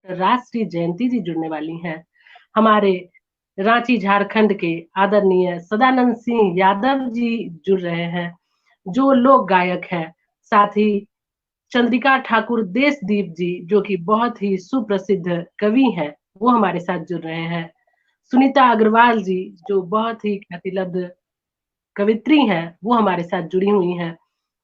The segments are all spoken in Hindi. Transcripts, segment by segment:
राष्ट्रीय जयंती जी जुड़ने वाली हैं। हमारे रांची झारखंड के आदरणीय सदानंद सिंह यादव जी जुड़ रहे हैं, जो लोक गायक हैं। साथ ही चंद्रिका ठाकुर देशदीप जी, जो कि बहुत ही सुप्रसिद्ध कवि हैं, वो हमारे साथ जुड़ रहे हैं। सुनीता अग्रवाल जी, जो बहुत ही ख्यातिलब्ध कवित्री हैं, वो हमारे साथ जुड़ी हुई हैं।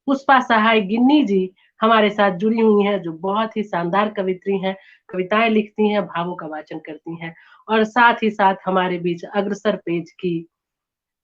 पुष्पा सहाय गिन्नी जी हमारे साथ जुड़ी हुई हैं, जो बहुत ही शानदार कवित्री हैं, कविताएं लिखती हैं, भावों का वाचन करती हैं। और साथ ही साथ हमारे बीच अग्रसर पेज की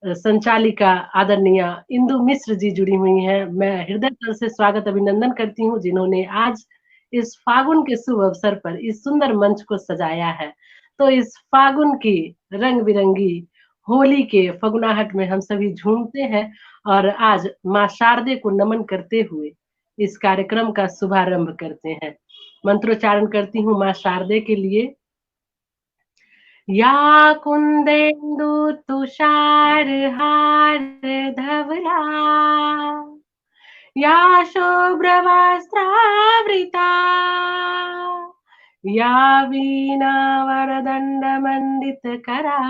संचालिका आदरणीय इंदु मिश्र जी जुड़ी हुई हैं। मैं हृदय तल से स्वागत अभिनंदन करती हूँ, जिन्होंने आज इस फागुन के शुभ अवसर पर इस सुंदर मंच को सजाया है। तो इस फागुन की रंग बिरंगी होली के फगुनाहट में हम सभी झूमते हैं और आज माँ शारदे को नमन करते हुए इस कार्यक्रम का शुभारंभ करते हैं। मंत्रोच्चारण करती हूँ माँ शारदे के लिए। या कुंदेन्दु तुषार हार धवला, या शुभ्रवस्त्रावृता, या वीणा वरदंड मंडित करा,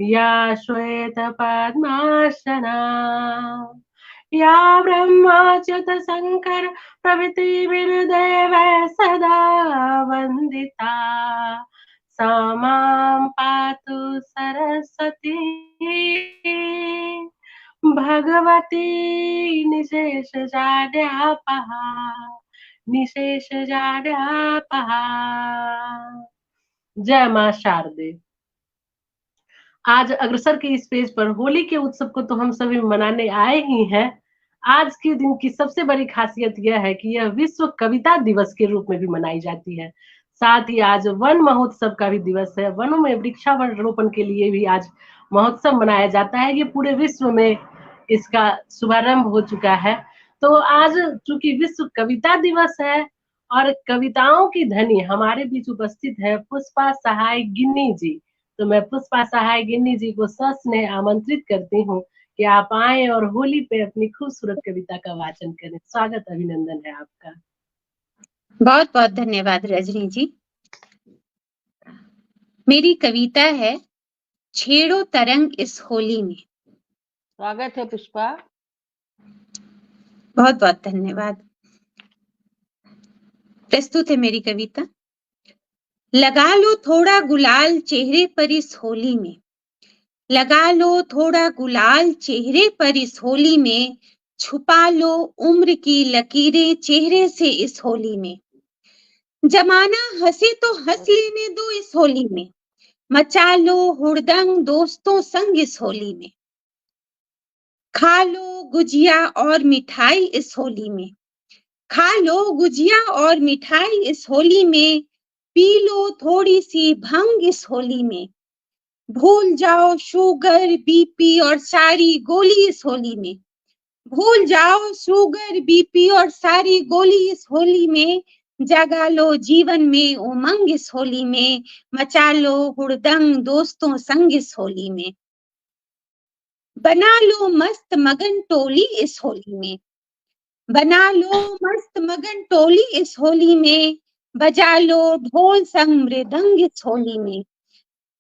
या श्वेत पद्मासना, या ब्रह्माच्युत शंकर प्रभृति विरुदेव सदा वंदिता, सा मां पातु सरस्वती भगवती निशेषजाड्यापहा, निशेषजाड्यापहा। जय मां शारदे। आज अग्रसर के इस पेज पर होली के उत्सव को तो हम सभी मनाने आए ही हैं। आज के दिन की सबसे बड़ी खासियत यह है कि यह विश्व कविता दिवस के रूप में भी मनाई जाती है। साथ ही आज वन महोत्सव का भी दिवस है। वनों में वृक्षारोपण के लिए भी आज महोत्सव मनाया जाता है। ये पूरे विश्व में इसका शुभारंभ हो चुका है। तो आज चूंकि विश्व कविता दिवस है और कविताओं की धनी हमारे बीच उपस्थित है पुष्पा सहाय गिन्नी जी। तो मैं पुष्पा सहाय गिन्नी जी को सस्नेह आमंत्रित करती हूँ कि आप आए और होली पे अपनी खूबसूरत कविता का वाचन करें। स्वागत अभिनंदन है आपका। बहुत बहुत धन्यवाद रजनी जी। मेरी कविता है छेड़ो तरंग इस होली में। स्वागत है पुष्पा। बहुत बहुत धन्यवाद। प्रस्तुत है मेरी कविता। लगा लो थोड़ा गुलाल चेहरे पर इस होली में, लगा लो थोड़ा गुलाल चेहरे पर इस होली में, छुपा लो उम्र की लकीरें चेहरे से इस होली में। जमाना हंसे तो हंस लेने दो इस होली में, मचा लो हुड़दंग दोस्तों संग इस होली में। खा लो गुजिया और मिठाई इस होली में, खा लो गुजिया और मिठाई इस होली में, पी लो थोड़ी सी भंग इस होली में। भूल जाओ शुगर बीपी और सारी गोली इस होली में, भूल जाओ शुगर बीपी और सारी गोली इस होली में। जगा लो जीवन में उमंग इस होली में, मचा लो हुड़दंग दोस्तों संग इस होली में। बना लो मस्त मगन टोली इस होली में, बना लो मस्त मगन टोली इस होली में, बजा लो ढोल संग मृदंग इस होली में।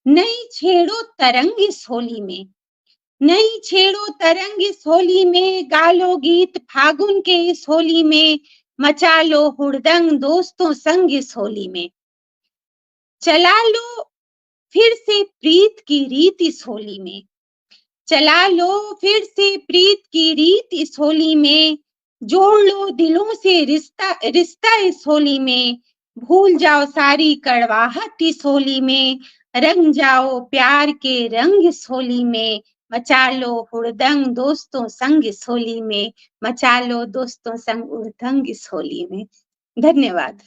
नई छेड़ो तरंग इस होली में, नई छेड़ो तरंग इस होली में, गालो गीत फागुन के इस होली में, मचा लो हुड़दंग दोस्तों संग इस होली में। चला लो फिर से प्रीत की रीत इस होली में, चला लो फिर से प्रीत की रीत इस होली में। जोड़ लो दिलों से रिश्ता रिश्ता इस होली में, भूल जाओ सारी कड़वाहट इस होली में, रंग जाओ प्यार के रंग इस होली में, मचा लो हुड़दंग दोस्तों संग इस होली में, मचा लो दोस्तों संग हुड़दंग इस होली में। धन्यवाद।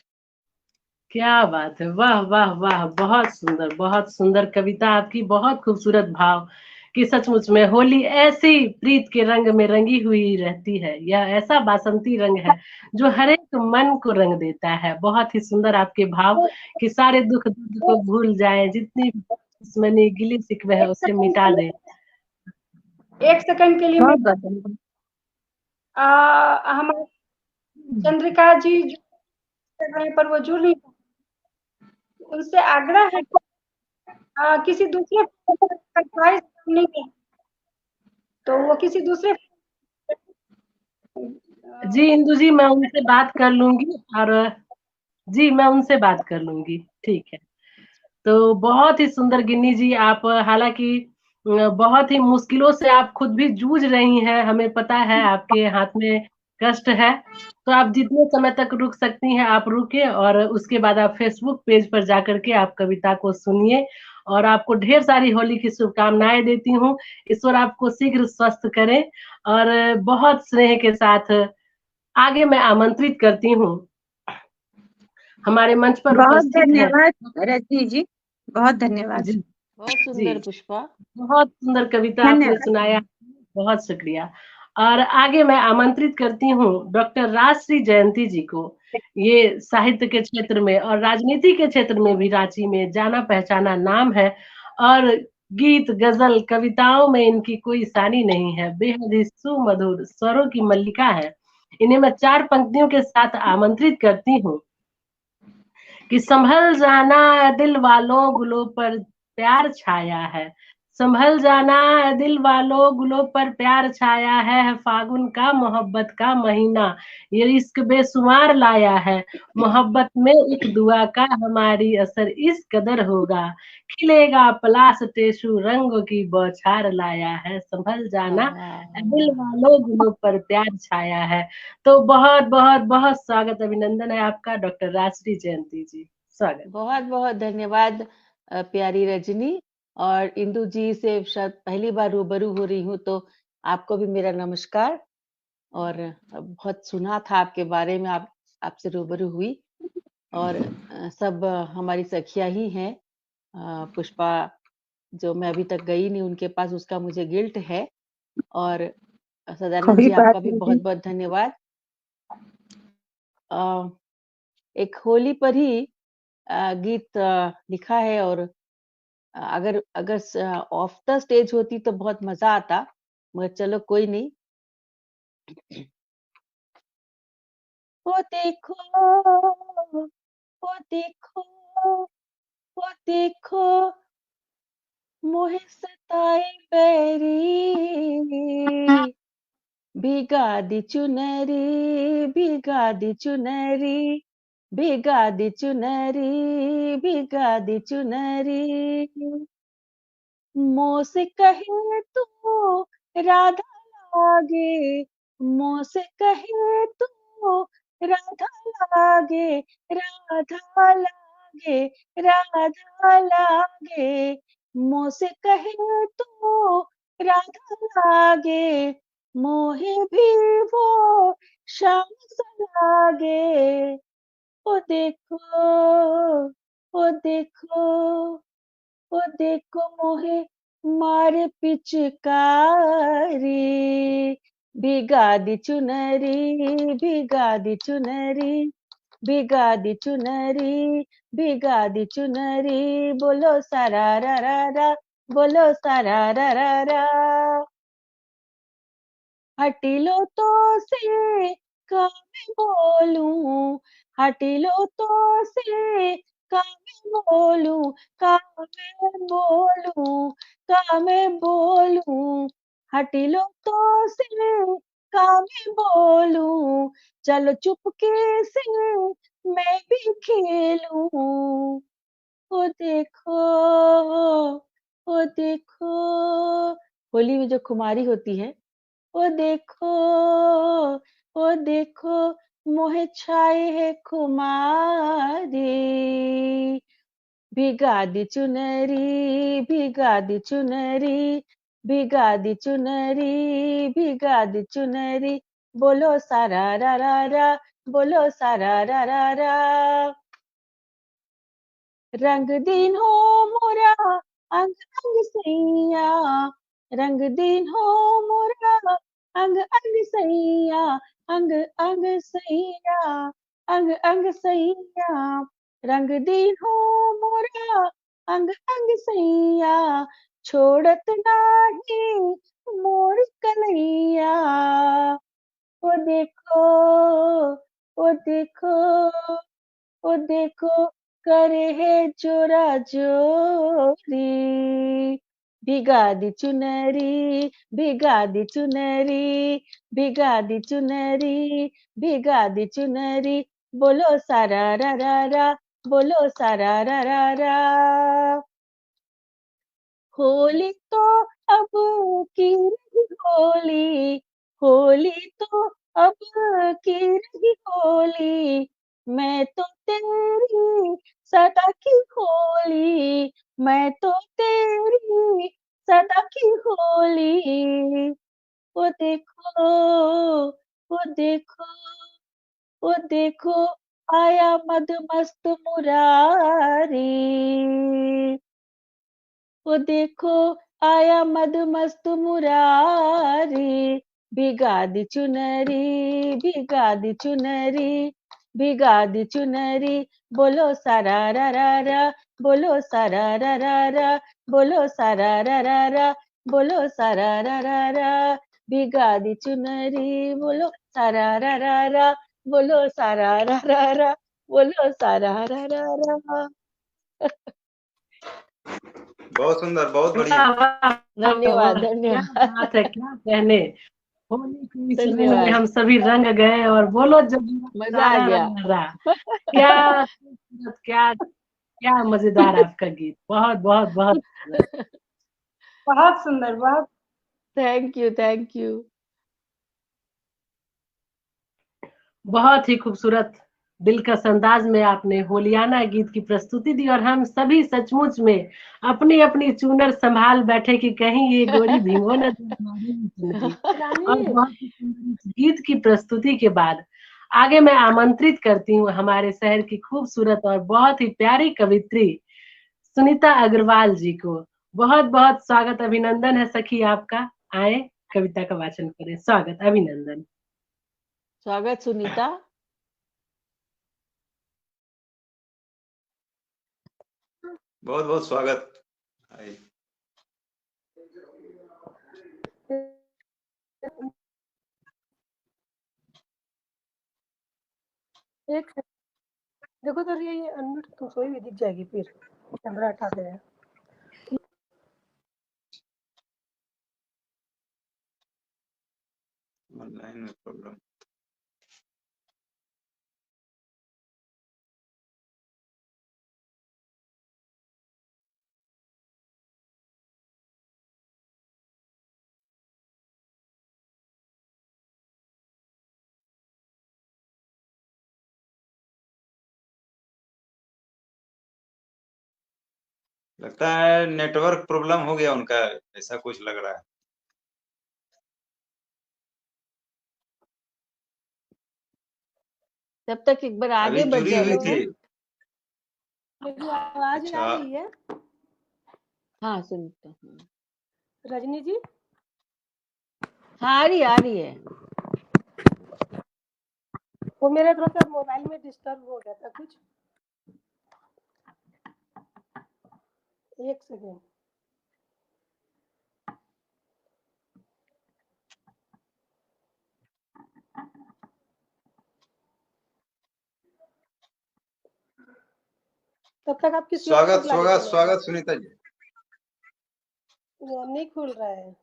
क्या बात है, वाह वाह वाह, बहुत सुंदर कविता आपकी, बहुत खूबसूरत भाव कि सचमुच में होली ऐसी प्रीत के रंग में रंगी हुई रहती है। यह ऐसा बासंती रंग है जो हर एक मन को रंग देता है। बहुत ही सुंदर आपके भाव कि सारे दुख दर्द को भूल जाएं, जितनी दुश्मनी गिली शिकवे है उसे मिटा दें। एक सेकंड के लिए हमारे चंद्रिका जी पर वो जुड़ नहीं। उनसे आग्रह है कि किसी दूसरे ख्वाहिश नहीं है, तो वो किसी दूसरे जी इंदु जी, मैं उनसे बात कर लूंगी और जी मैं उनसे बात कर लूंगी, ठीक है। तो बहुत ही सुंदर गिन्नी जी, आप हालांकि बहुत ही मुश्किलों से आप खुद भी जूझ रही हैं, हमें पता है आपके हाथ में कष्ट है। तो आप जितने समय तक रुक सकती हैं आप रुके, और उसके बाद आप फेसबुक पेज पर जाकर के आप कविता को सुनिए, और आपको ढेर सारी होली की शुभकामनाएं देती हूँ। ईश्वर आपको शीघ्र स्वस्थ करे, और बहुत स्नेह के साथ आगे मैं आमंत्रित करती हूँ हमारे मंच पर बहुत उपस्थित है। धन्यवाद रजनी जी, बहुत धन्यवाद। जी बहुत जी, सुंदर पुष्पा। बहुत सुंदर कविता आपने धन्यवाद। सुनाया, बहुत शुक्रिया। और आगे मैं आमंत्रित करती हूँ डॉक्टर राजश्री जयंती जी को। ये साहित्य के क्षेत्र में और राजनीति के क्षेत्र में भी रांची में जाना पहचाना नाम है, और गीत गजल कविताओं में इनकी कोई सानी नहीं है, बेहद ही सुमधुर स्वरों की मल्लिका है। इन्हें मैं 4 पंक्तियों के साथ आमंत्रित करती हूँ कि संभल जाना दिल वालों गुलों पर प्यार छाया है, संभल जाना दिल वालों गुलों पर प्यार छाया है फागुन का मोहब्बत का महीना, ये इश्क बेशुमार लाया है, मोहब्बत में एक दुआ का हमारी असर इस कदर होगा, खिलेगा पलाश टेसू रंगों की बौछार लाया है, संभल जाना दिल वालों गुलों पर प्यार छाया है। तो बहुत बहुत बहुत स्वागत अभिनंदन है आपका डॉक्टर राजश्री जयंती जी, स्वागत। बहुत बहुत धन्यवाद प्यारी रजनी। और इंदु जी से शायद पहली बार रूबरू हो रही हूँ, तो आपको भी मेरा नमस्कार। और बहुत सुना था आपके बारे में, आपसे रूबरू हुई। और सब हमारी सखिया ही हैं। पुष्पा जो मैं अभी तक गई नहीं उनके पास, उसका मुझे गिल्ट है। और सदानंद कोई जी बात आपका भी बहुत नहीं। बहुत धन्यवाद। अ, एक होली पर ही गीत लिखा है, और अगर अगर ऑफ द स्टेज होती तो बहुत मजा आता, मगर चलो कोई नहीं। वो देखो, वो देखो, वो देखो, मोहे सताए बैरी, भीगा दी चुनरी, भीगा दी चुनरी, भीगा दी चुनरी, भीगा दी चुनरी, मुँह से कहे तो राधा लागे, मुँह से कहे तो राधा लागे, राधा लागे, राधा लागे, मुँह से कहे तो राधा लागे, मोहे भी वो श्याम सा लागे। ओ देखो, ओ देखो, ओ देखो मोहे मारे पिचकारी, भीगा दी चुनरी, भीगा दी चुनरी, भीगा दी चुनरी, भीगा दी चुनरी, बोलो सारा रा रा रा, बोलो सारा रा रा रा। हटिलो तो से का मैं बोलूं, हटिलो तो से का मैं बोलूं, का मैं बोलूं, का मैं बोलूं, हटिलो तो से का मैं बोलूं, चलो चुपके से मैं भी खेलूं। ओ देखो, ओ देखो, होली में जो खुमारी होती है, ओ देखो, ओ देखो, मोहे छाए है खुमारी, भीगा दी चुनरी, भीगा दी चुनरी, भीगा दी चुनरी, भीगा दी चुनरी, बोलो सारा रा रा रा, बोलो सारा रा रा रा। रंग दिन हो मोरा अंग अंग सैया, रंग दिन हो मोरा अंग अंग सैया, अंग अंग सैया, अंग अंग सैया, रंग दिन हो मोरा अंग अंग सैया, छोड़त नाही मोर कलैया। ओ देखो, ओ देखो, ओ देखो, करे है जोरा जोरी, भिगा दी चुनरी, भिगा दी चुनरी, भिगा दी चुनरी, भिगा दी चुनरी, बोलो सारा रा रा रा, बोलो सारा रा रा रा। होली तो अब की रही होली, होली तो अब की रही होली, मैं तो तेरी सदा की होली, मैं तो तेरी सदा की होली। वो देखो, वो देखो, वो देखो, आया मदमस्त मुरारी, वो देखो आया मदमस्त मुरारी, भिगा दी चुनरी, भिगा दी चुनरी, भिगा दी चुनरी, बोलो सारा रा रा रा, बोलो सारा रा रा रा, बोलो सारा रा रा रा, बोलो सारा रा रा रा, भिगा दी चुनरी, बोलो सारा रा रा रा, बोलो सारा रा रा रा, बोलो सारा रा रा रा। बहुत सुंदर, बहुत बढ़िया। वाह, वाह, धन्यवाद, वाह, क्या धन्यवाद, बात है, क्या कहने। होली के इस रंग में धन्यवाद। हम सभी रंग गए और बोलो जब मजा आ गया। क्या खूबसूरत, क्या क्या मजेदार आपका गीत। बहुत बहुत बहुत सुंदर। बहुत सुंदर, बहुत थैंक यू, थैंक यू। बहुत ही खूबसूरत दिलकश अंदाज में आपने होलियाना गीत की प्रस्तुति दी और हम सभी सचमुच में अपनी अपनी चूनर संभाल बैठे कि कहीं ये गोरी भिगो न जाए हमारी भी चुनरी। और बहुत ही सुंदर इस गीत की प्रस्तुति के बाद आगे मैं आमंत्रित करती हूँ हमारे शहर की खूबसूरत और बहुत ही प्यारी कवित्री सुनीता अग्रवाल जी को। बहुत बहुत स्वागत, अभिनंदन है सखी आपका। आए कविता का वाचन करें। स्वागत, अभिनंदन। स्वागत सुनीता। बहुत बहुत स्वागत। आई। एक देखो तो ये अनम्यूट तो सोई भी दिख जाएगी, फिर कैमरा हटा दे। ऑनलाइन में प्रॉब्लम। लगता है नेटवर्क प्रॉब्लम हो गया उनका, ऐसा कुछ लग रहा है। तब तक एक बार आगे अभी बढ़ जुड़ी जाए हुई थी। बच्चन। मेरी आवाज अच्छा। आ रही है हाँ सुनीता, हाँ। रजनी जी? हाँ आ रही है। वो मेरे थोड़ा सा मोबाइल में डिस्टर्ब हो गया था कुछ। एक सेकेंड। तब तक आप किसी और को स्वागत बुला स्वागत लीजिए। स्वागत सुनीता जी। वो नहीं खुल रहा है।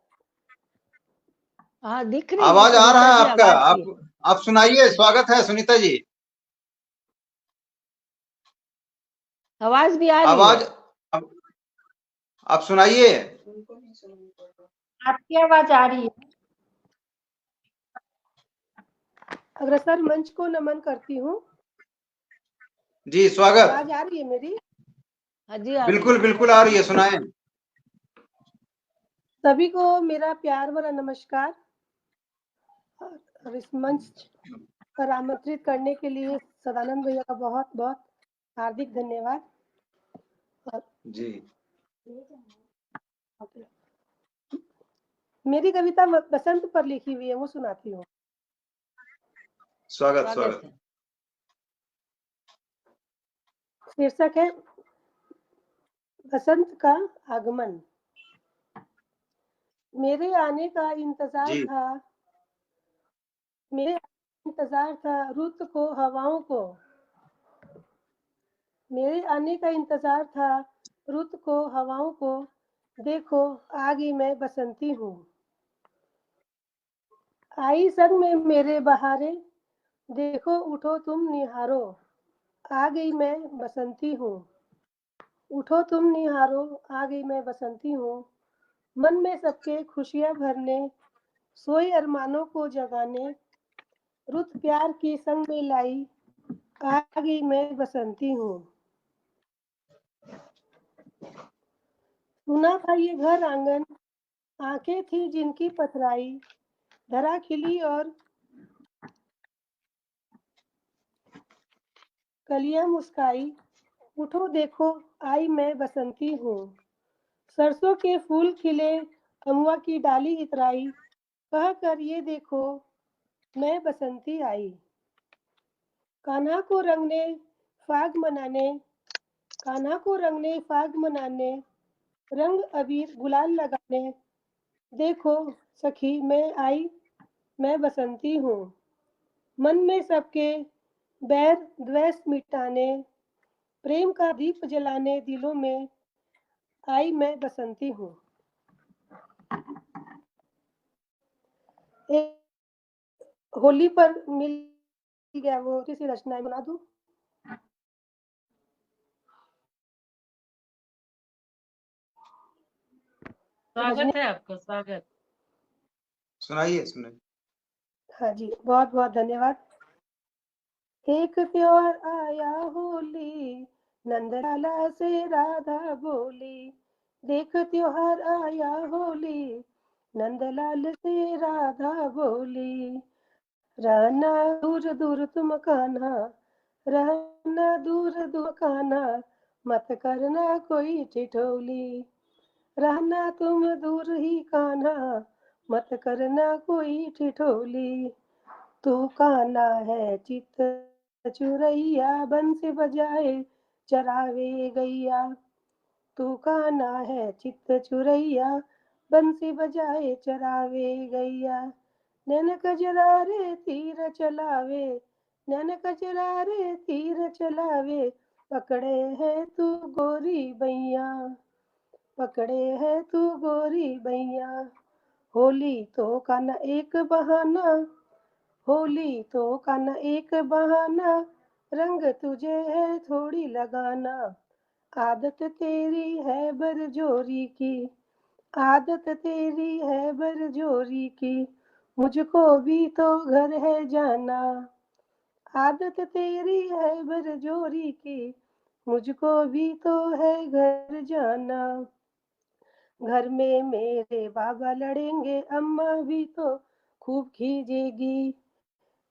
हाँ दिख रही है आवाज आ रहा सुनीता है जी, आपका, आवाज की। आप सुनाइए। स्वागत है सुनीता जी। आवाज भी आ रही आवाज है। आप सुनाइए। आपकी आवाज आ रही है। अग्रसर मंच को नमन करती हूँ। जी स्वागत। आवाज आ रही है मेरी? हाँ जी आ रही बिल्कुल है। बिल्कुल आ रही है, सुनाएं। सभी को मेरा प्यार भरा नमस्कार और इस मंच पर आमंत्रित करने के लिए सदानंद भैया का बहुत बहुत हार्दिक धन्यवाद। जी। मेरी कविता बसंत पर लिखी हुई है, वो सुनाती हूँ। स्वागत स्वागत। है। शीर्षक है बसंत का आगमन। मेरे आने का इंतजार जी। था, मेरे इंतजार था रुत को, हवाओं को, मेरे आने का इंतजार था, रुत को हवाओं को, देखो आ गई मैं बसंती हूँ। आई संग में मेरे बहारे, देखो उठो तुम निहारो, आ गई मैं बसंती हूँ। उठो तुम निहारो, आ गई मैं बसंती हूँ। मन में सबके खुशियाँ भरने, सोए अरमानों को जगाने, रुत प्यार की संग में लाई, आ गई मैं बसंती हूँ। सुना था ये घर आंगन, आंखें थी जिनकी पथराई, धरा खिली और कलियां मुस्काई, उठो देखो आई मैं बसंती हूँ। सरसों के फूल खिले, अमवा की डाली इतराई, कह कर ये देखो मैं बसंती आई। कान्हा को रंगने फाग मनाने, कान्हा को रंगने फाग मनाने, रंग अबीर गुलाल लगाने, देखो सखी मैं आई मैं बसंती हूँ। मन में सबके बैर द्वेष मिटाने, प्रेम का दीप जलाने दिलों में, आई मैं बसंती हूँ। होली पर मिल गया वो किसी रचनाएं बना दूं। स्वागत है आपका, स्वागत। सुनाइए सुनाइए। हाँ जी, बहुत बहुत धन्यवाद। एक त्योहार आया होली, नंदलाला से राधा बोली, देख त्योहार आया होली, नंदलाल से राधा बोली, रहना दूर दूर तुम कान्हा, रहना दूर दूर कान्हा, मत करना कोई ठिठोली, रहना तुम दूर ही कान्हा, मत करना कोई ठिठोली, तू कान्हा है चित चुरैया, बंसी बजाए चरावे गैया, तू कान्हा है चित चुरैया, बंसी बजाए चरावे गैया, नैन कजरा रे तीर चलावे, नैन कजरा रे तीर चलावे, पकड़े है तू गोरी बैया, पकड़े है तू गोरी बैया, होली तो कान्हा एक बहाना, होली तो कान्हा एक बहाना, रंग तुझे है थोड़ी लगाना, आदत तेरी है बरजोरी की, आदत तेरी है बरजोरी की, मुझको भी तो घर है जाना, आदत तेरी है बरजोरी की, मुझको भी तो है घर जाना, घर में मेरे बाबा लड़ेंगे, अम्मा भी तो खूब खीजेगी,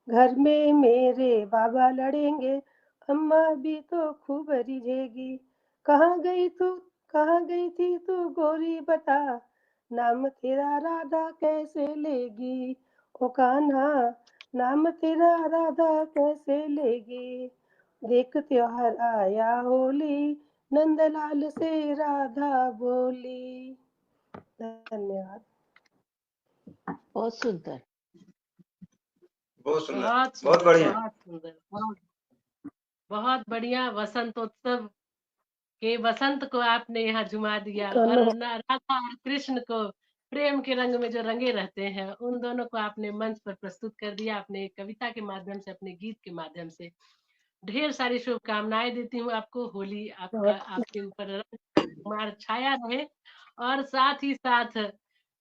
घर में मेरे बाबा लड़ेंगे, अम्मा भी तो खूब रिझेगी, कहाँ गई तू, कहाँ गई थी तू गोरी बता, नाम तेरा राधा कैसे लेगी, ओ कान्हा नाम तेरा राधा कैसे लेगी, देख त्योहार आया होली, नंदलाल से राधा बोली। धन्यवाद। बहुत सुंदर। बहुत सुंदर, बहुत बहुत सुंदर, बढ़िया। बहुत सुंदर, बहुत बढ़िया। वसंतोत्सव के वसंत को आपने यहाँ जुमा दिया, और राधा और कृष्ण को प्रेम के रंग में जो रंगे रहते हैं, उन दोनों को आपने मंच पर प्रस्तुत कर दिया, अपने कविता के माध्यम से, अपने गीत के माध्यम से। ढेर सारी शुभकामनाएं देती हूँ आपको। होली आपका, आपके ऊपर रंग कुमार छाया रहे, और साथ ही साथ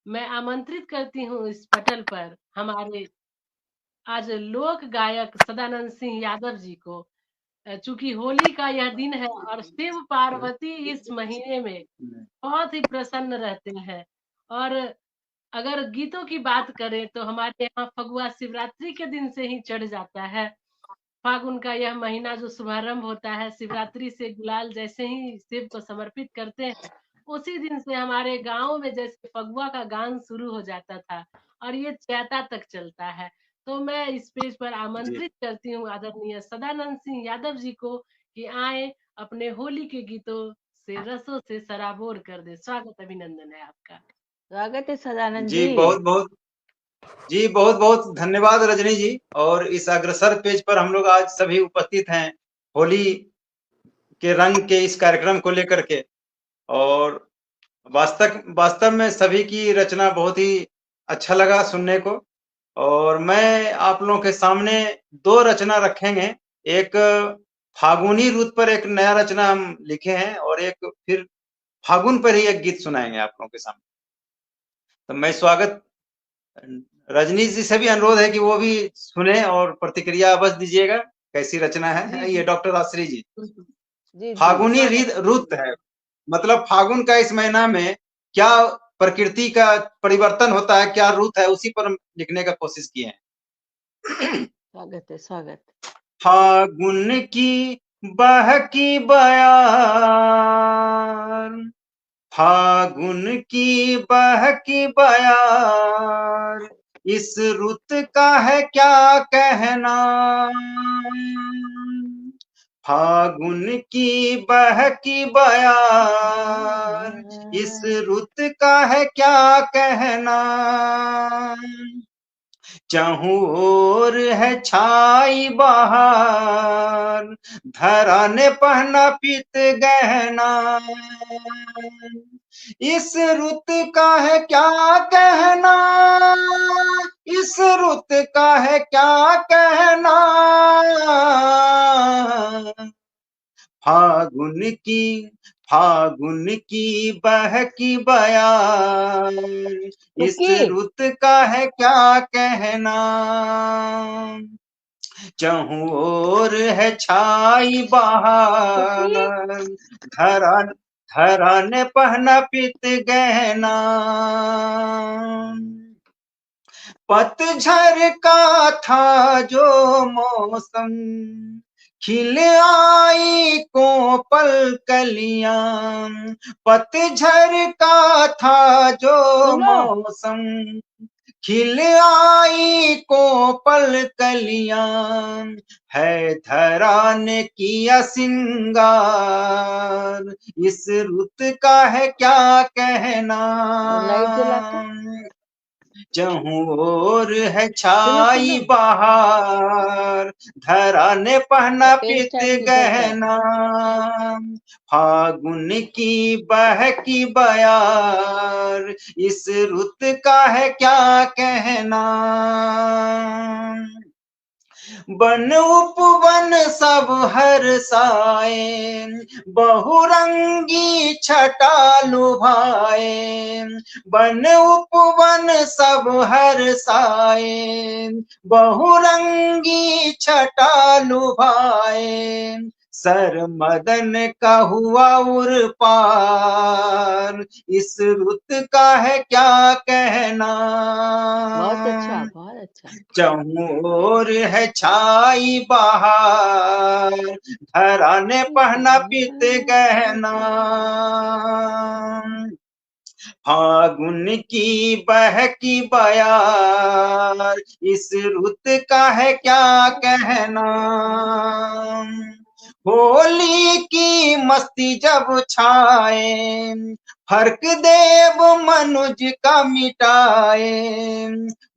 मैं आमंत्रित करती हूँ इस पटल पर हमारे आज लोक गायक सदानंद सिंह यादव जी को। चूंकि होली का यह दिन है और शिव पार्वती इस महीने में बहुत ही प्रसन्न रहते हैं, और अगर गीतों की बात करें तो हमारे यहाँ फगुआ शिवरात्रि के दिन से ही चढ़ जाता है। फागुन का यह महीना जो शुभारंभ होता है, शिवरात्रि से गुलाल जैसे ही शिव को समर्पित करते हैं, उसी दिन से हमारे गांव में जैसे फगुआ का गान शुरू हो जाता था, और ये चैता तक चलता है। तो मैं इस पेज पर आमंत्रित करती हूँ आदरणीय सदानंद सिंह यादव जी को कि आए, अपने होली के गीतों से रसों से सराबोर कर दे। स्वागत, अभिनंदन है आपका। स्वागत है सदानंद जी बहुत बहुत, जी बहुत बहुत धन्यवाद रजनी जी। और इस अग्रसर पेज पर हम लोग आज सभी उपस्थित हैं होली के रंग के इस कार्यक्रम को लेकर के। और वास्तव में सभी की रचना बहुत ही अच्छा लगा सुनने को। और मैं आप लोगों के सामने 2 रचना रखेंगे। एक फागुनी रुत पर एक नया रचना हम लिखे हैं और एक फिर फागुन पर ही एक गीत सुनाएंगे आप लोगों के सामने। तो मैं स्वागत रजनीश जी से भी अनुरोध है कि वो भी सुने और प्रतिक्रिया अवश्य दीजिएगा कैसी रचना है। ये डॉक्टर आश्री जी। जी फागुनी रुत है, मतलब फागुन का इस महीना में क्या प्रकृति का परिवर्तन होता है, क्या रुत है, उसी पर हम लिखने का कोशिश किए हैं। स्वागत है, स्वागत। फागुन की बहकी बयार, फागुन की बहकी बयार, इस रुत का है क्या कहना। फागुन की बहकी बयार, इस रुत का है क्या कहना। चहु ओर है छाई बहार, धरा ने पहना पित गहना। इस रुत का है क्या कहना, इस रुत का है क्या कहना। फागुन की बहकी बयार, इस रुत का है क्या कहना। चहु ओर है छाई बहार, धरा ने पहना पित गहना। पतझड़ का था जो मौसम, खिल आई कोपल कलियां। पतझड़ का था जो मौसम, खिल आई कोपल कलियां। है धरा ने किया सिंगार, इस रुत का है क्या कहना। चहु ओर है छाई बहार, धरा ने पहना पित गहना। फागुन की बहकी बयार, इस रुत का है क्या कहना। बन उपवन सब हर्षाए, बहुरंगी छटा लुभाए। बन उपवन सब हर्षाए, बहुरंगी छटा लुभाए। सर मदन का हुआ उर पार, इस रुत का है क्या कहना। बहुत अच्छा, बहुत अच्छा। चहु ओर है छाई बहार, धरा ने पहना पित गहना। फागुन की बहकी बयार, इस रुत का है क्या कहना। होली की मस्ती जब छाए, फर्क देव मनुज का मिटाए।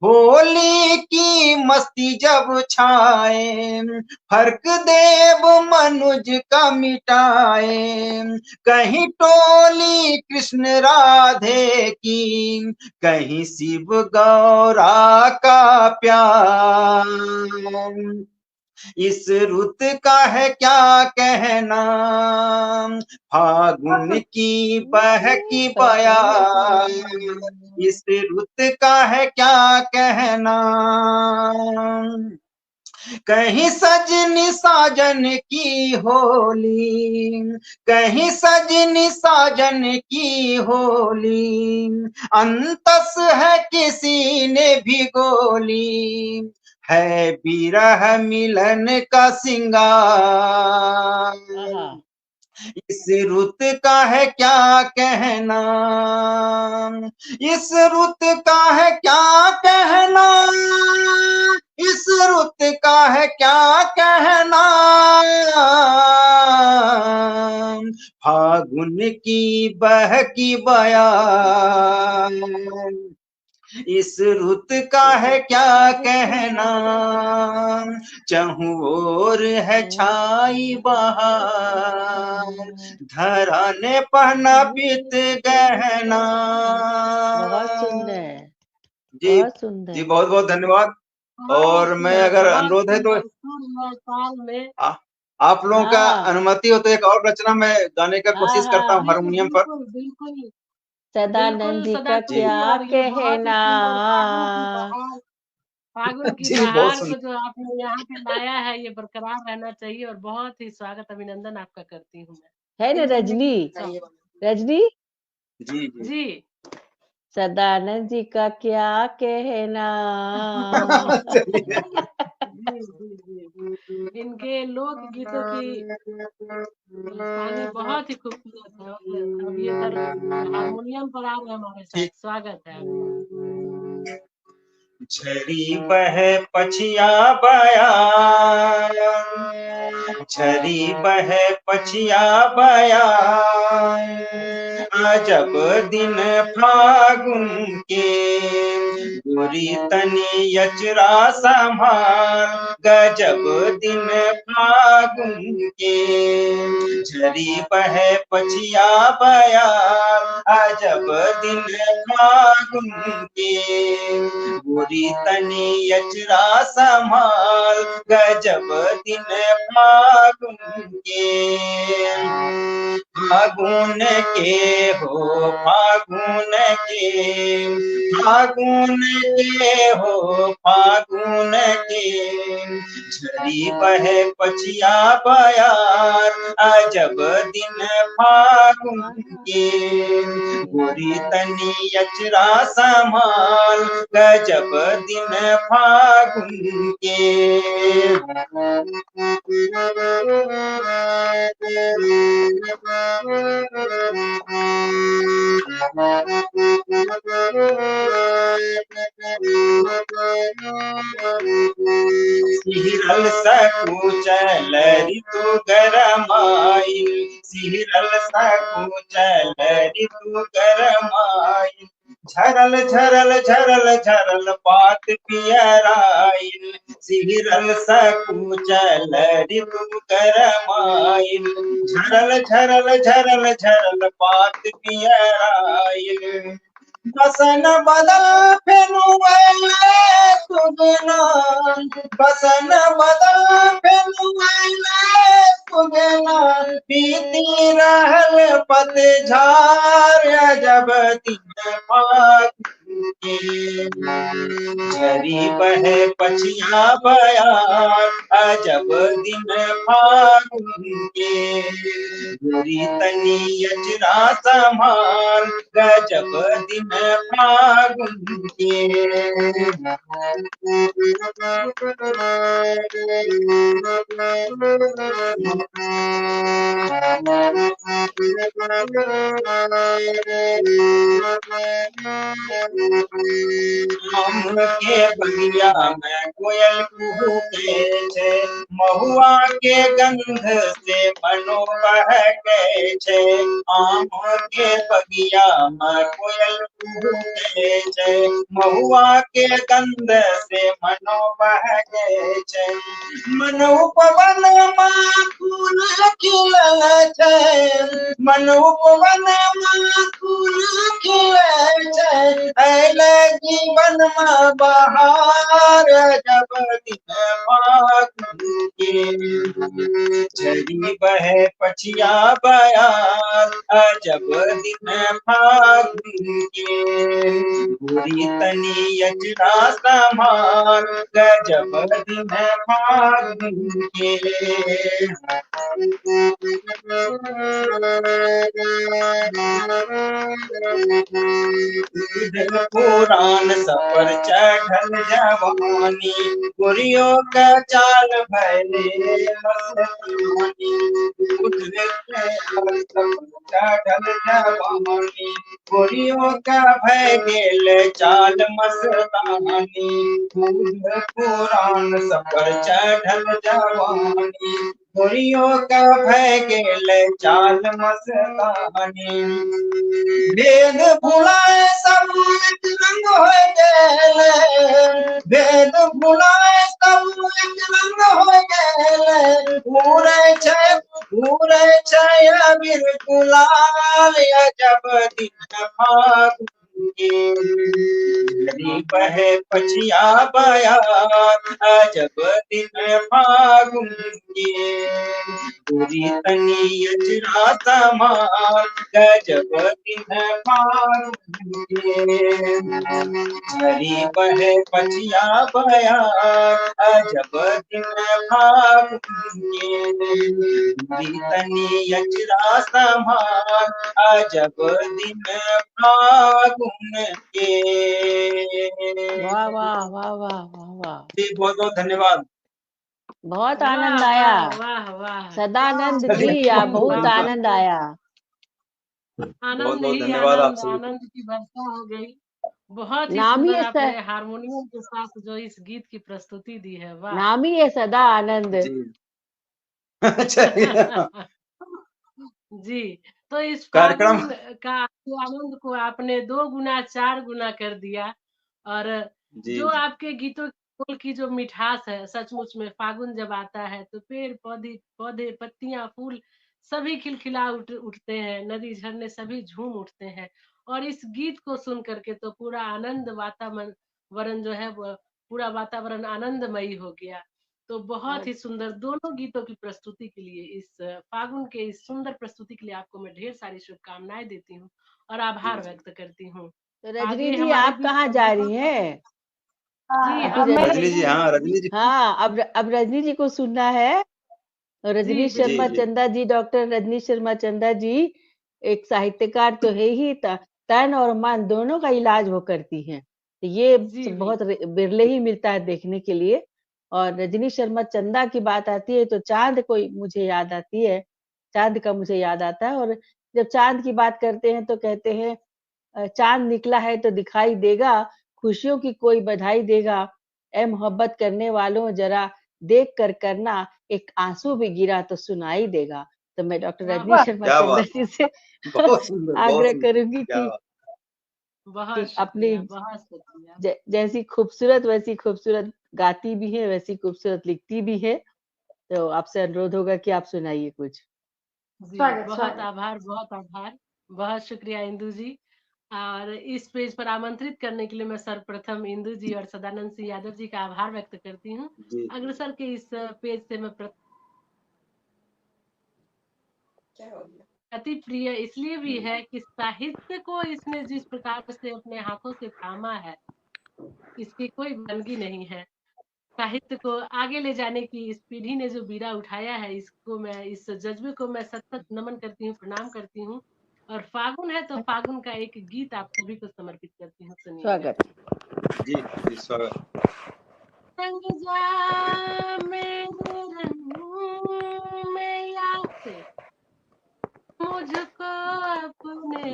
होली की मस्ती जब छाए, फर्क देव मनुज का मिटाए। कहीं टोली कृष्ण राधे की, कहीं शिव गौरा का प्यार। इस रुत का है क्या कहना। फागुन की बहकी बयार, इस रुत का है क्या कहना। कहीं सजनी साजन की होली, कहीं सजनी साजन की होली। अंतस है किसी ने भी गोली, है बिरह मिलन का सिंगार। इस रुत का है क्या कहना, इस रुत का है क्या कहना। इस रुत का है क्या कहना। फागुन की बहकी बयार, इस रुत का है क्या कहना, चहु ओर है छाई बहार, धरा ने पहना पीत गहना। बहुत सुंदर, जी बहुत सुंदर। जी, बहुत बहुत धन्यवाद। और मैं अगर अनुरोध है तो ताल में आप लोगों का हाँ अनुमति हो तो एक और रचना मैं गाने का हाँ कोशिश करता हूँ हाँ, हारमोनियम पर। बिल्कुल बिल्कुल सदानंद जी का सदानंद जी क्या जी, और ये बहुत ही कहना। सुंदर फागुन की जी, बहुत बहार को सुंदर। जो आपने यहाँ पे लाया है, ये बरकरार रहना चाहिए, और बहुत ही स्वागत अभिनंदन आपका करती हूँ मैं। है ना रजनी? रजनी, जी जी जी सदानंद जी का क्या कहना। चलिए। जी जी जी, इनके लोक गीतों की शैली बहुत ही खूबसूरत है। और अब ये हारमोनियम पर आ रहे हैं हमारे साथ, ठीक। स्वागत है आपका। झरी बहे पछिया बयान, झरी बहे पछिया बयान, अजब दिन फागुन के, गोरी तनी यचरा संभाल, गजब दिन फागुन के। झरी बहे पछिया बयान, अजब दिन फागुन के, गोरी तनी यचरा संभाल, गजब दिन फागुन के। फागुन के हो फागुन के, फागुन के हो फागुन के, झरी बहे पछिया बयार, अजब दिन फागुन के, गोरी तनी यचरा संभाल, गजब दिन फागुन के। सिहरल सकुचल ऋतु गरमाई, सिहरल सकुचल ऋतु गरमाई, झरल झरल झरल झरल पात पियराइल, सिहरल सकुचल ऋतु गरमाइल, झरल झरल झरल झरल पात पियराइल। बसन बदल फेनु आइले सुगना, बसन बदल फेनु आइले सुगना, बीती रहल पतझार, अजब दिन फागुन के। झरी बहे पछिया बयार, अजब दिन फागुन के, गोरी तनी यचरा संभाल, गजब दिन फागुन के। आम के बगिया में कोयल कूके छे, महुआ के गंध से मनो बहके छे। आम के बगिया में कोयल कूके छे, महुआ के गंध से मनो बहके छे। मनु पवन में फूल खिलल छे, मनु पवन में फूल खिलल छे, अइले जीवन में बहार, जब दिन फागुन के। झरी बहे पछिया बयार, अजब दिन फागुन के, गोरी तनी यचरा संभाल, गजब दिन फागुन के। पुराण सफर चढ़ल जवानी, गोरियों का चाल भैले मस्तानी, चढ़ल जवानी, गोरियों का भय गेल चाल मस्तानी। पुराण सफर चढ़ल जवानी, गोरियों का भय गेल चाल मस्तानी, भेद भुलाए सब एक रंग हो गेल, भेद भुलाए सब एक रंग हो गेल, उड़े छै अबीर गुलाल, अजब दिन फागुन के, नदी बहे पछिया बयार, अजब दिन फागुन के, गोरी तनी अजरा तमार, गजब दिन फागुन के, नदी बहे पछिया बयार, अजब दिन फागुन के, गोरी तनी अजरा तमार, अजब दिन फागुन के। वाह वाह वाह वाह वाह वाह, जी बहुत बहुत धन्यवाद। बहुत वाह आनंद आया। वाह वाह वाह, सदानंद चलिए, जी, आप बहुत वाह, आनंद आया। बहुत आनंद बहुत ही धन्यवाद आप आनंद, सभी को। आनंद की वर्षा हो गई। बहुत ही नाम ही सुंदर है आपने हारमोनियम के साथ जो इस गीत की प्रस्तुति दी है, वाह। नाम ही है सदा आनंद। जी चलिए, जी, तो इस कार्यक्रम फागुन का आनंद को आपने 2 गुना 4 गुना कर दिया। और जी जो जी आपके गीतों बोल की जो मिठास है, सचमुच में फागुन जब आता है तो पेड़ पौधे पौधे पत्तियां फूल सभी खिलखिला उठते हैं, नदी झरने सभी झूम उठते हैं। और इस गीत को सुन करके तो पूरा आनंद वातावरण जो है वो पूरा वातावरण आनंदमयी हो गया। तो बहुत ही सुंदर दोनों गीतों की प्रस्तुति के लिए, इस फागुन के इस सुंदर प्रस्तुति के लिए आपको मैं ढेर सारी शुभकामनाएं देती हूँ और जी आभार जी। व्यक्त करती हूँ। तो रजनी आगे जी, हमारे आप बीच कहाँ जा रही हैं? जी अभी हम रजनी जी, हाँ रजनी जी, हाँ, अब रजनी जी को सुनना है। जी रजनी जी शर्मा बिल्कुल। जी चंदा जी, डॉक्टर रजनी शर्मा चंदा जी एक साहित्यकार तो है ही, तन और मन दोनों का इलाज वो करती हैं। तो ये जी बहुत बिरले ही मिलता है देखने के लिए। और रजनी शर्मा चंदा की बात आती है तो चांद को मुझे याद आती है, चांद का मुझे याद आता है। और जब चांद की बात करते हैं तो कहते हैं चांद निकला है तो दिखाई देगा, खुशियों की कोई बधाई देगा, ए मोहब्बत करने वालों जरा देख कर करना, एक आंसू भी गिरा तो सुनाई देगा। तो मैं डॉक्टर वाह रजनी वाह, शर्मा क्या चंद्र बात, जी से बहुत सुंदर, बहुत आग्रह सुंदर, करूंगी क्या बात। बहुत कि अपनी शुक्रिया, बहुत शुक्रिया। जैसी खूबसूरत वैसी खूबसूरत गाती भी है, वैसी खूबसूरत लिखती भी है। तो आपसे अनुरोध होगा कि आप सुनाइए कुछ। जी बहुत आभार, बहुत आभार, बहुत शुक्रिया इंदु जी। और इस पेज पर आमंत्रित करने के लिए मैं सर्वप्रथम इंदु जी और सदानंद सिंह यादव जी का आभार व्यक्त करती हूँ। जी अग्रसर के इस पेज से मैं अति प्रिय इसलिए भी है कि साहित्य को इसने जिस प्रकार से अपने हाथों से थामा है, इसकी कोई बनगी नहीं है। साहित्य को आगे ले जाने की इस पीढ़ी ने जो बीड़ा उठाया है, इसको मैं, इस जज्बे को मैं सत सत नमन करती हूँ, प्रणाम करती हूँ। और फागुन है तो फागुन का एक गीत आप सभी को समर्पित करती हूँ, सुनिएगा। स्वागत। जी जी स्वागत। रंग जा मेरे रंग में या फिर मुझको अपने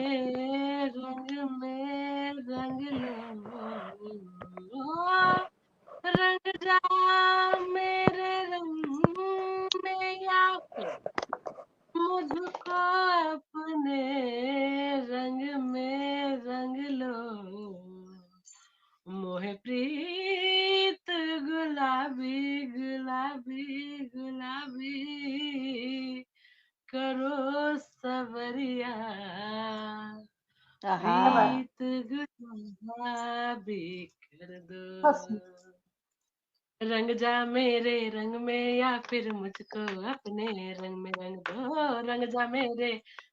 रंग में रंग लो, रंग जा मेरे रंग में या फिर मुझको अपने रंग में रंग लो, मोहे प्रीत गुलाबी गुलाबी गुलाबी करो सवरिया, आहा, प्रीत गुलाबी कर दो, रंग जा मेरे रंग में या फिर मुझको अपने रंग में रंग दो, रंग जा मेरे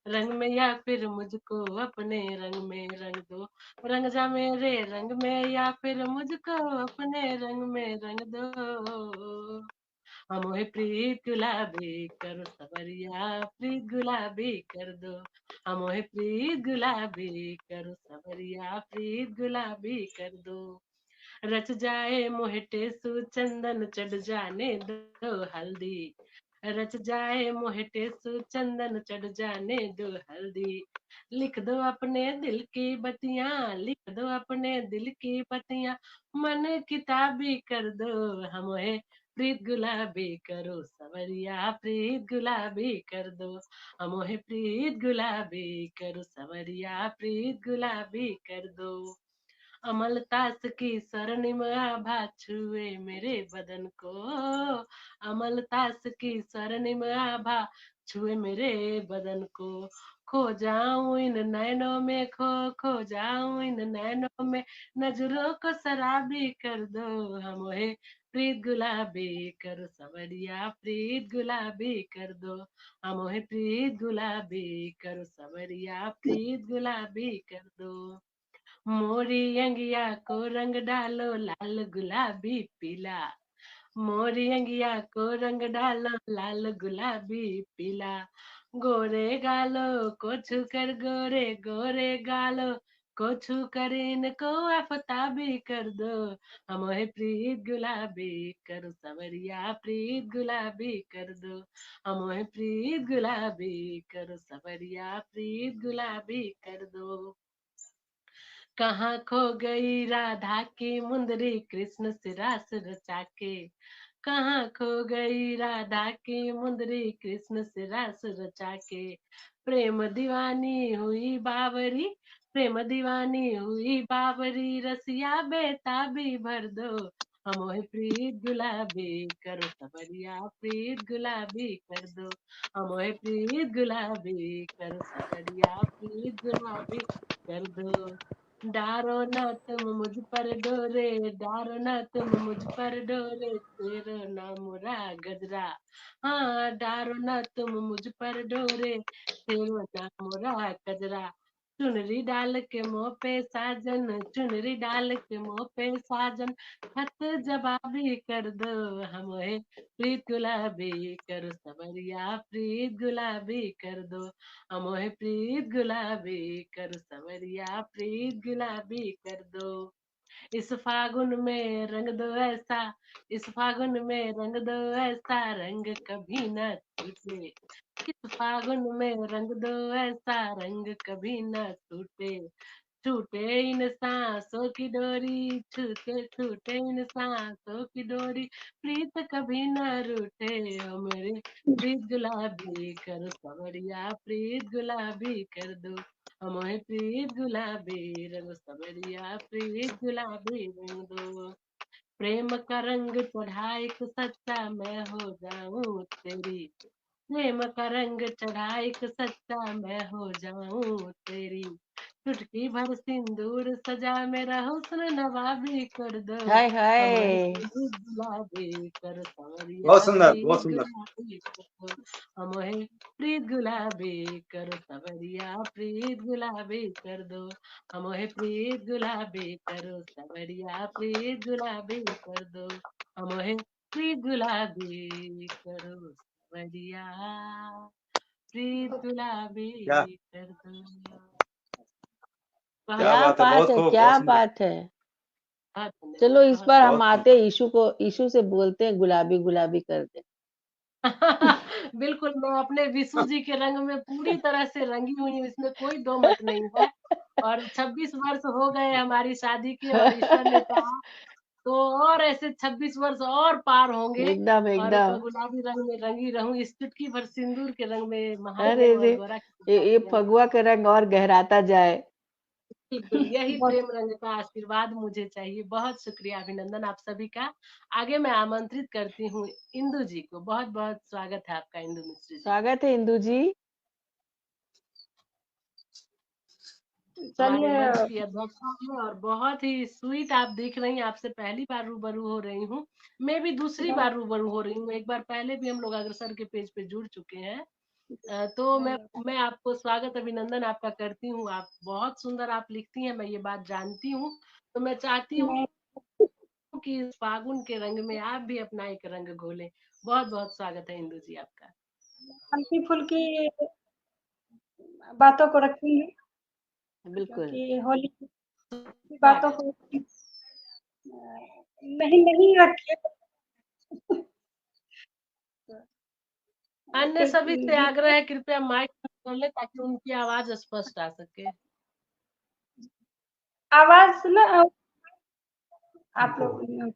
रंग में या फिर मुझको अपने रंग में रंग दो, रंग जा मेरे रंग में या फिर मुझको अपने रंग में रंग दो, हमोहे प्रीत गुलाबी करो सवरिया, प्रीत गुलाबी कर दो, हमोहे प्रीत गुलाबी करो सवरिया, प्रीत गुलाबी कर दो, रच जाए मोहटे सु चंदन चढ़ जाने दो हल्दी, रच जाए मोहटे सु चंदन चढ़ जाने दो हल्दी, लिख दो अपने दिल की बतियां, लिख दो अपने दिल की बतियां, मन किताबी कर दो, हम प्रीत गुलाबी करो सवरिया, प्रीत गुलाबी कर दो, मोहे प्रीत गुलाबी करो सवरिया, प्रीत गुलाबी कर दो। अमलतास की स्वर्णिम आभा छुए मेरे बदन को, अमलतास की स्वर्णिम आभा छुए मेरे बदन को, खो जाऊं इन नैनों में, खो जाऊं इन नैनों में, नजरों को शराबी कर दो, मोहे प्रीत गुलाबी कर सवरिया, प्रीत गुलाबी कर दो, मोहे प्रीत गुलाबी कर सवरिया, प्रीत गुलाबी कर दो। मोरी अंगिया को रंग डालो लाल गुलाबी पीला, मोरी अंगिया को रंग डालो लाल गुलाबी पीला, गोरे गालो को छूकर, गोरे गोरे गालो को छूकर इनको आफताबी कर दो, मोहे प्रीत गुलाबी कर सवरिया, प्रीत गुलाबी कर दो, मोहे प्रीत गुलाबी कर सवरिया, प्रीत गुलाबी कर दो। कहाँ खो गई राधा की मुंदरी कृष्ण से रास रचा के, कहाँ खो गई राधा की मुंदरी कृष्ण से रास रचा के, प्रेम दीवानी हुई बावरी, प्रेम दीवानी हुई बावरी, रसिया बेताबी भर दो, मोहे प्रीत गुलाबी करो सवरिया, प्रीत गुलाबी कर दो, मोहे प्रीत गुलाबी करो सवरिया, प्रीत गुलाबी कर दो। डारो न तुम मुझ पर डोरे, डारो न तुम मुझ पर डोरे, तेरो न मुरा गजरा, हाँ डारो न तुम मुझ पर डोरे, तेरो न मुरा गजरा, चुनरी डाल के मुँह पे साजन, चुनरी डाल के मुँह पे साजन, खत जवाबी कर दो, मोहे प्रीत गुलाबी करो सवरिया, प्रीत गुलाबी कर दो, मोहे प्रीत गुलाबी कर सवरिया, प्रीत गुलाबी कर दो। इस फागुन में रंग दो ऐसा, इस फागुन में रंग दो ऐसा, रंग कभी न टूटे, इस फागुन में रंग दो ऐसा, रंग कभी न टूटे, छूटे इन सांसों की डोरी, छूटे छूटे इन सांसों की डोरी, प्रीत कभी न रूठे, ओ मेरे प्रीत गुलाबी करो सवरिया, प्रीत गुलाबी कर दो, मोहे प्रीत गुलाबी रंग सवरिया, प्रीत गुलाबी रंग दो। प्रेम का रंग चढ़ा एक सच्चा, मैं हो जाऊं तेरी, प्रेम का रंग चढ़ा एक सच्चा, मैं हो जाऊं तेरी, चुटकी भर सिंदूर सजा मेरा हुस्न नवाबी कर दो, हाय मोहे हाय। प्रीत गुलाबी कर सवरिया, बहुत सुंदर, बहुत प्रीत सुंदर। गुलाबी कर दो, मोहे प्रीत गुलाबी कर सवरिया, प्रीत गुलाबी कर दो, मोहे प्रीत गुलाबी करो सवरिया, प्रीत गुलाबी कर दो, मोहे प्रीत गुलाबी करो बढ़िया, प्रीत गुलाबी क्या कर दो। क्या क्या बात है, बात बहुत है, खूब, क्या बहुत सुंदर। बात है। बहुत धन्यवाद, चलो इस बहुत बार हम बहुत आते खूब। हैं, ईशु से बोलते हैं गुलाबी गुलाबी कर दे। बिल्कुल, मैं अपने विशु जी के रंग में पूरी तरह से रंगी हुई हूँ, इसमें कोई दो मत नहीं है। और 26 वर्ष हो गए हमारी शादी के, और ईश्वर ने चाहा तो और ऐसे 26 वर्ष और पार होंगे, एकदम और मैं एकदम। गुलाबी रंग में रंगी रहूं, इस चुटकी भर सिंदूर के रंग में अरे महादेव रे, और गौरा की ये कृपा से फगुआ का रंग और गहराता जाए। बिल्कुल, यही बहुत प्रेम रंग का आशीर्वाद मुझे चाहिए। बहुत शुक्रिया, अभिनंदन आप सभी का। आगे मैं आमंत्रित करती हूँ इंदु जी को। बहुत बहुत स्वागत है आपका इंदु मिश्र जी। स्वागत है इंदु जी। हमारे चलिए मंच की अध्यक्षा है, और बहुत ही स्वीट आप दिख रही हैं। आपसे पहली बार रूबरू हो रही हूँ, मैं भी दूसरी बार रूबरू हो रही हूँ। एक बार पहले भी हम लोग अग्रसर के पेज पे जुड़ चुके हैं। तो मैं आपको स्वागत अभिनंदन आपका करती हूँ। आप बहुत सुंदर आप लिखती हैं, मैं ये बात जानती हूँ। तो मैं चाहती हूँ मैं कि इस फागुन के रंग में आप भी अपना एक रंग घोलें। बहुत बहुत स्वागत है इंदु जी आपका। हल्की फुल्की बातों को रखेंगे, बिल्कुल। क्योंकि होली की बातों स्वागत। को नहीं नहीं रखिए। अन्य सभी से आग्रह है, कृपया माइक खोल लें ताकि उनकी आवाज स्पष्ट आ सके। आवाज ना आप लोग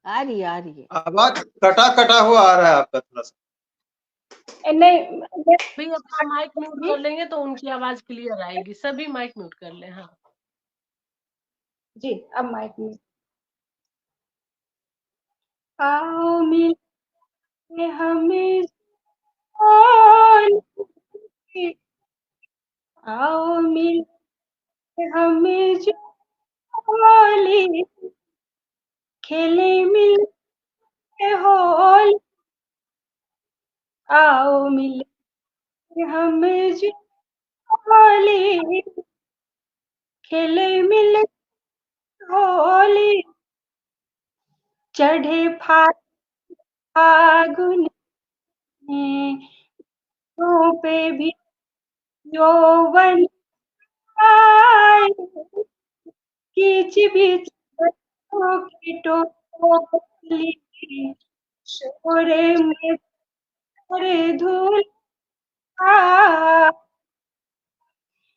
आ रही है। आवाज कटा कटा हुआ आ रहा है आपका थोड़ा सा। नहीं भाई अपना माइक म्यूट कर लेंगे तो उनकी आवाज क्लियर आएगी। सभी माइक म्यूट कर ले। हाँ जी, अब माइक में। आओ मिले हमें होली, आओ मिले हमें जो होली, खेले मिले होली, आओ मिले हमें जो होली, खेले मिले होली, चढ़े फागुन में तो पे भी यौवन आए, खींच बीच की टोली, शोरे में धूल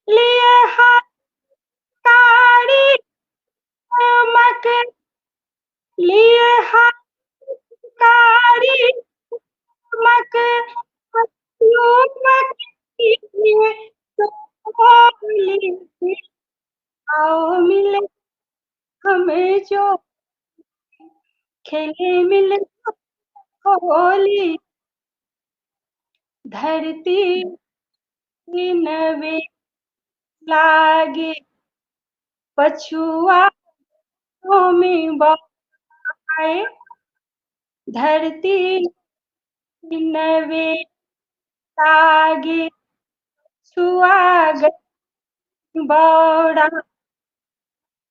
लिए हाथ कारी चमक, लिए हाथ कारी चमक, आओ मिले हमें जो खेले मिले होली, धरती नवे लागे पछुआ में बाए, धरती नवे लागे सुहाग बौड़ा,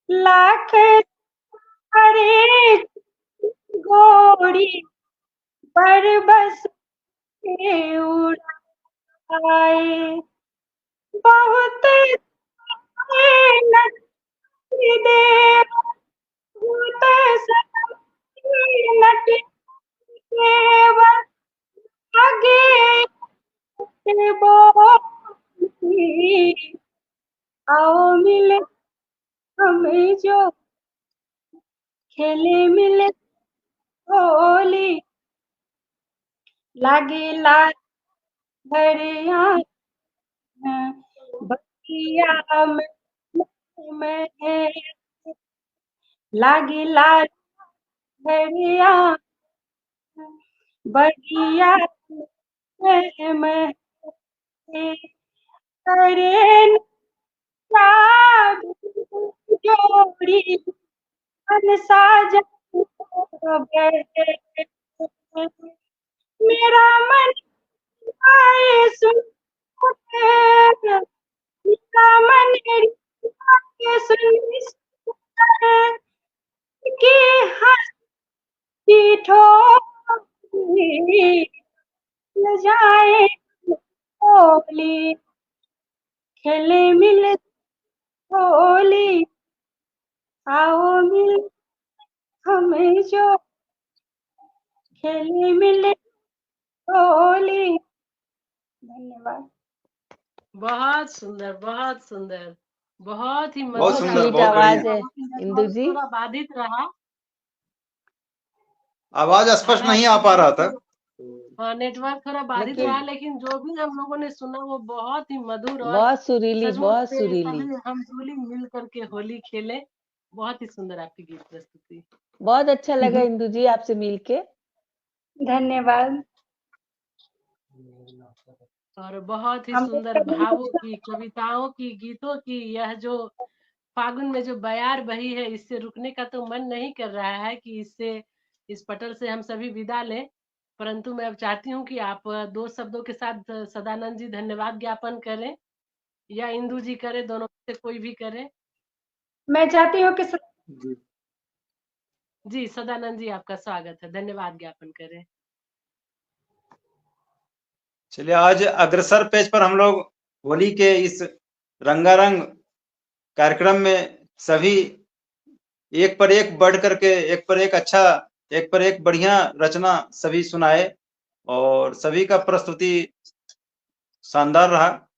लाख हरे गोरी पर बस उड़ाए, बहुत नच दे नट केवल आगे बोली, आओ मिले हमें जो खेले मिले होली, लागे लाल हरिया बतिया में लागे लाल हरिया बढ़िया में करे जोड़ी मन साजा मेरा मन आए सुन, मेरा मन आए सुन की हंसी ठोली, जाए होली, खेले मिले होली, आओ मिले हमें जो खेले मिले होली। धन्यवाद। बहुत सुंदर, बहुत सुंदर, बहुत ही बहुत मधुर सुंदर, स्वीट बहुत आवाज बढ़िया। है इंदु जी। थोड़ा बाधित रहा, आवाज स्पष्ट नहीं आ पा रहा था। हाँ नेटवर्क थोड़ा बाधित लेकिन रहा, लेकिन जो भी हम लोगों ने सुना वो बहुत ही मधुर और बहुत सुरीली, सचमुच बहुत से सुरीली, सभी हम जुली मिल करके होली खेले। बहुत ही सुंदर आपकी गीत प्रस्तुति। बहुत अच्छा लगा इंदु जी आपसे मिलके। धन्यवाद। और बहुत ही हम सुंदर भावों की, कविताओं की, गीतों की यह जो फागुन में जो बयार बही है, इससे रुकने का तो मन नहीं कर रहा है कि इससे इस पटल से हम सभी विदा लें। परंतु मैं अब चाहती हूँ कि आप दो शब्दों के साथ सदानंद जी धन्यवाद ज्ञापन करें या इंदु जी करें, दोनों में से कोई भी करे। मैं चाहती हूँ कि जी सदानंद जी आपका स्वागत है, धन्यवाद ज्ञापन करें। चलिए, आज अग्रसर पेज पर हम लोग होली के इस रंगारंग कार्यक्रम में सभी एक पर एक बढ़ करके, एक पर एक अच्छा, एक पर एक बढ़िया रचना सभी सुनाए और सभी का प्रस्तुति शानदार रहा।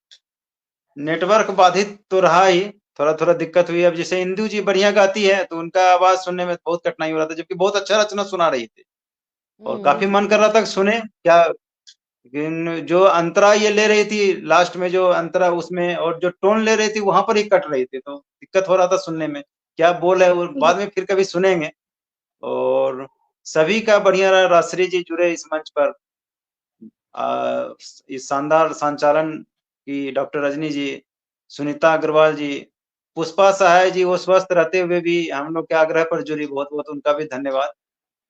नेटवर्क बाधित तो रहा ही, थोड़ा थोड़ा दिक्कत हुई। अब जैसे इंदू जी बढ़िया गाती है तो उनका आवाज सुनने में बहुत कठिनाई हो रहा था, जबकि बहुत अच्छा रचना सुना रही थी और काफी मन कर रहा था कि सुने क्या। लेकिन जो अंतरा ये ले रही थी लास्ट में, जो अंतरा उसमें और जो टोन ले रही थी वहां पर ही कट रही थी, तो दिक्कत हो रहा था सुनने में क्या बोल है। और बाद में फिर कभी सुनेंगे। और सभी का बढ़िया रहा, राजश्री जी जुड़े इस मंच पर, इस शानदार संचालन की डॉक्टर रजनी जी, सुनीता अग्रवाल जी, पुष्पा सहाय जी, वो स्वस्थ रहते हुए भी हम लोग के आग्रह पर जुड़ी, बहुत बहुत उनका भी धन्यवाद।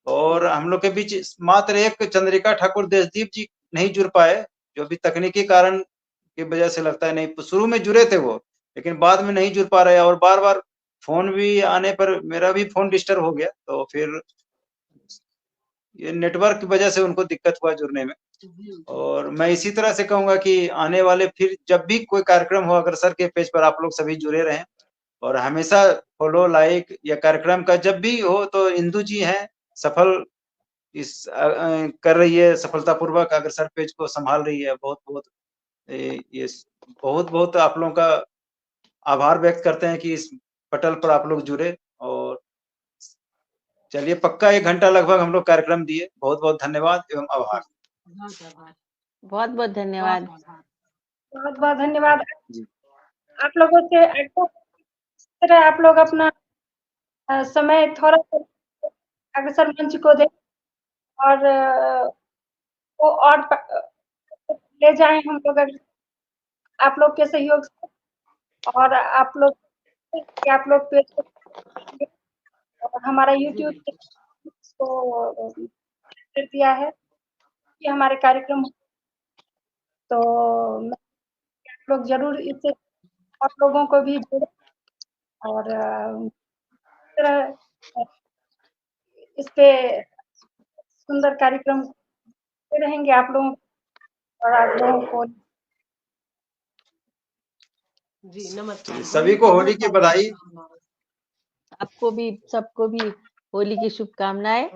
और हम लोग के बीच मात्र एक चंद्रिका ठाकुर देशदीप जी नहीं जुड़ पाए, जो भी तकनीकी कारण की वजह से लगता है नहीं, शुरू में जुड़े थे वो, लेकिन बाद में नहीं जुड़ पा रहे। और बार बार फोन भी आने पर मेरा भी फोन डिस्टर्ब हो गया, तो फिर ये नेटवर्क की वजह से उनको दिक्कत हुआ जुड़ने में। और मैं इसी तरह से कहूंगा कि आने वाले फिर जब भी कोई कार्यक्रम हो, अग्रसर के पेज पर आप लोग सभी जुड़े रहें और हमेशा फॉलो लाइक या कार्यक्रम का जब भी हो तो इंदू जी हैं सफल कर रही है, सफलतापूर्वक अग्रसर पेज को संभाल रही है। बहुत बहुत ये बहुत बहुत आप लोगों का आभार व्यक्त करते हैं कि इस पटल पर आप लोग जुड़े। और चलिए पक्का 1 घंटा लगभग हम लोग कार्यक्रम दिए। बहुत बहुत धन्यवाद एवं आभार। बहुत बहुत धन्यवाद। बहुत बहुत धन्यवाद जी। आप लोगों से। इस तरह आप लोग अपना समय थोड़ा अग्रसर मंच को दे और वो और ले जाएं हम लोग आप लोग के सहयोग से। और आप लोग पेज और हमारा यूट्यूब को कर दिया है कि हमारे कार्यक्रम, तो आप लोग जरूर इससे आप लोगों को भी जोड़ें और इस तरह इस पे सुंदर कार्यक्रम रहेंगे आप लोगों और आप लोगों को। जी नमस्कार। सभी को होली की बधाई। आपको भी, सबको भी होली की शुभकामनाएं।